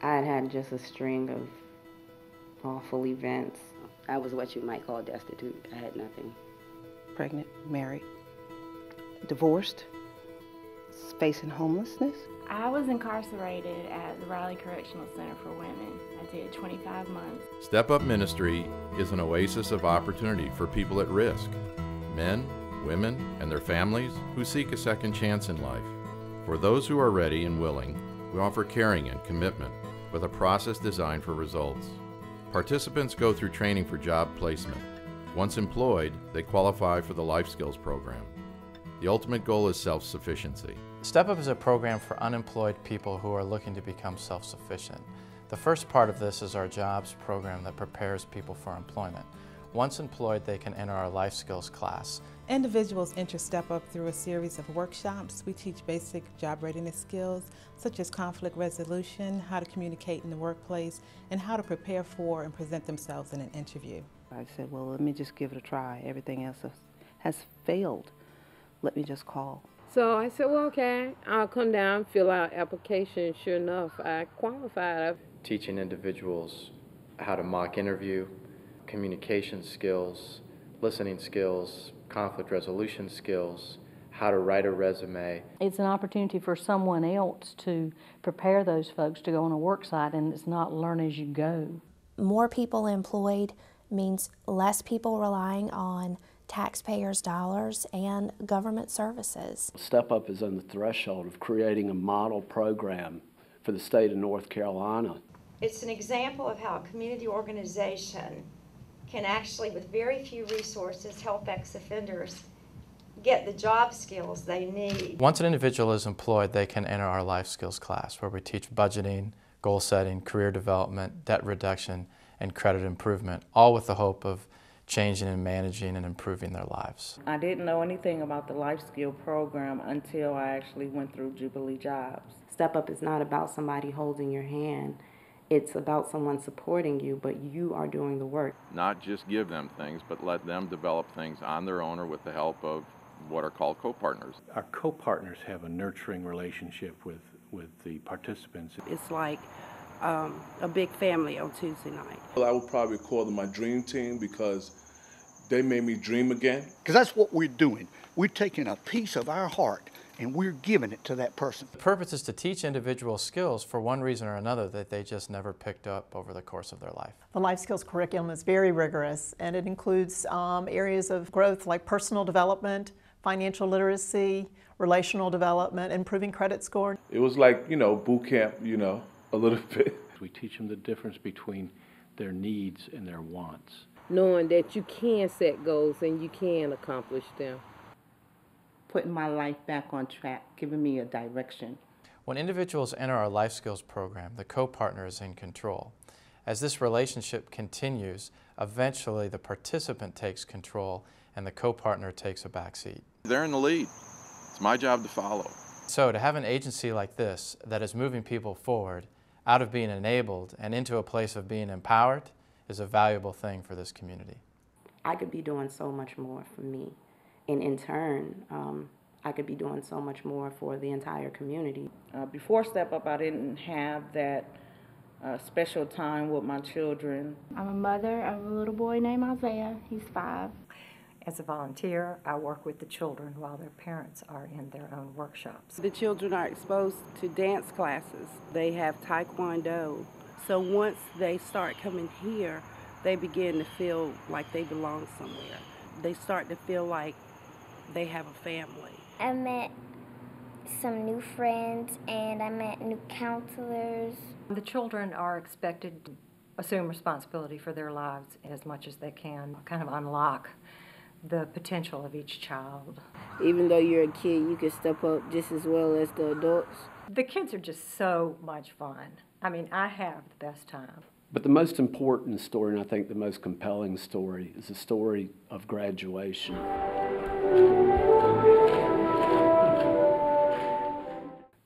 I had had just a string of awful events. I was what you might call destitute. I had nothing. Pregnant, married, divorced, facing homelessness. I was incarcerated at the Riley Correctional Center for Women. I did 25 months. StepUp Ministry is an oasis of opportunity for people at risk, men, women, and their families who seek a second chance in life. For those who are ready and willing, we offer caring and commitment with a process designed for results. Participants go through training for job placement. Once employed, they qualify for the Life Skills program. The ultimate goal is self-sufficiency. StepUp is a program for unemployed people who are looking to become self-sufficient. The first part of this is our jobs program that prepares people for employment. Once employed, they can enter our Life Skills class. Individuals enter StepUp through a series of workshops. We teach basic job readiness skills such as conflict resolution, how to communicate in the workplace, and how to prepare for and present themselves in an interview. I said, well, let me just give it a try. Everything else has failed. Let me just call. So I said, well, okay, I'll come down, fill out application. Sure enough, I qualified. Teaching individuals how to mock interview, communication skills, listening skills, conflict resolution skills, how to write a resume. It's an opportunity for someone else to prepare those folks to go on a work site, and it's not learn as you go. More people employed means less people relying on taxpayers' dollars and government services. StepUp is on the threshold of creating a model program for the state of North Carolina. It's an example of how a community organization can actually, with very few resources, help ex-offenders get the job skills they need. Once an individual is employed, they can enter our Life Skills class where we teach budgeting, goal setting, career development, debt reduction, and credit improvement, all with the hope of changing and managing and improving their lives. I didn't know anything about the Life Skill program until I actually went through Jubilee Jobs. StepUp is not about somebody holding your hand. It's about someone supporting you, but you are doing the work. Not just give them things, but let them develop things on their own or with the help of what are called co-partners. Our co-partners have a nurturing relationship with the participants. It's like a big family on Tuesday night. Well, I would probably call them my dream team because they made me dream again. Because that's what we're doing. We're taking a piece of our heart and we're giving it to that person. The purpose is to teach individuals skills for one reason or another that they just never picked up over the course of their life. The Life Skills curriculum is very rigorous, and it includes areas of growth like personal development, financial literacy, relational development, improving credit score. It was like, boot camp, a little bit. We teach them the difference between their needs and their wants. Knowing that you can set goals and you can accomplish them. Putting my life back on track, giving me a direction. When individuals enter our Life Skills program, the co-partner is in control. As this relationship continues, eventually the participant takes control and the co-partner takes a back seat. They're in the lead. It's my job to follow. So to have an agency like this that is moving people forward out of being enabled and into a place of being empowered is a valuable thing for this community. I could be doing so much more for me. And in turn, I could be doing so much more for the entire community. Before StepUp, I didn't have that special time with my children. I'm a mother of a little boy named Isaiah. He's 5. As a volunteer, I work with the children while their parents are in their own workshops. The children are exposed to dance classes. They have Taekwondo. So once they start coming here, they begin to feel like they belong somewhere. They start to feel like they have a family. I met some new friends and I met new counselors. The children are expected to assume responsibility for their lives as much as they can, kind of unlock the potential of each child. Even though you're a kid, you can step up just as well as the adults. The kids are just so much fun. I mean, I have the best time. But the most important story, and I think the most compelling story, is the story of graduation.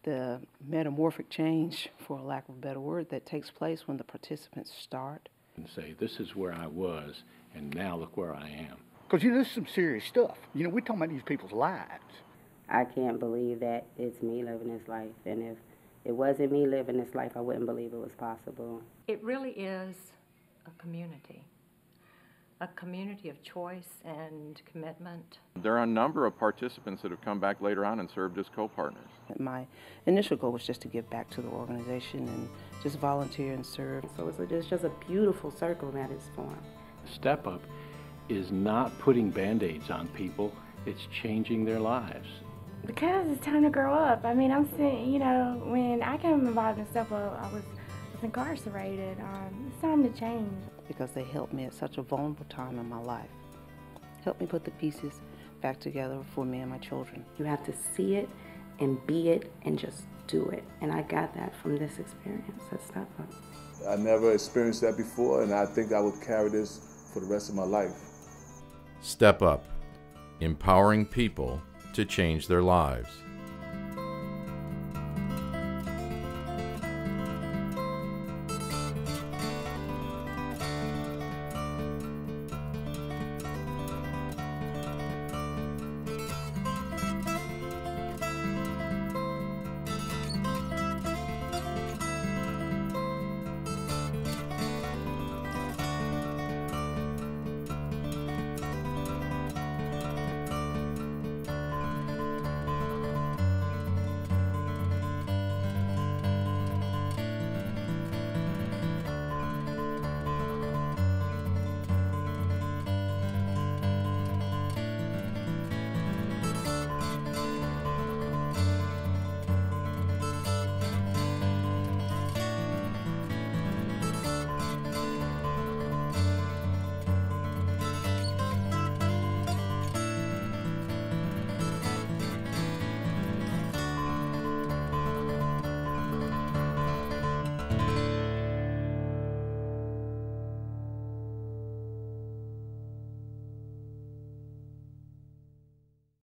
The metamorphic change, for lack of a better word, that takes place when the participants start. And say, this is where I was, and now look where I am. Because, this is some serious stuff. We're talking about these people's lives. I can't believe that it's me living this life. And it wasn't me living this life, I wouldn't believe it was possible. It really is a community of choice and commitment. There are a number of participants that have come back later on and served as co-partners. My initial goal was just to give back to the organization and just volunteer and serve. So it's just a beautiful circle that is formed. StepUp is not putting Band-Aids on people, it's changing their lives. Because it's time to grow up. I mean, I'm saying, you know, when I came involved in StepUp, I was incarcerated. It's time to change. Because they helped me at such a vulnerable time in my life. Helped me put the pieces back together for me and my children. You have to see it and be it and just do it. And I got that from this experience at StepUp. I never experienced that before, and I think I would carry this for the rest of my life. Step Up, empowering people to change their lives.